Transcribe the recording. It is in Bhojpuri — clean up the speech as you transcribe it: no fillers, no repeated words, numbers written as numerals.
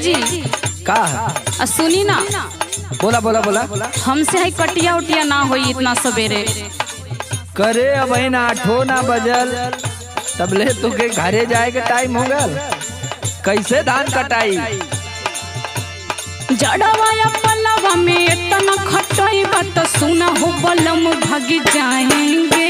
जी का सुनी ना, बोला बोला बोला। हमसे है कटिया उटिया ना होई इतना सवेरे। करे अब ना 8 ना बजल, तबले तुके घरे जाए के टाइम हो गल। कैसे धान कटाई? जड़वाया पलवा में इतना खटाई बात सुना हो बलम भाग जाएंगे।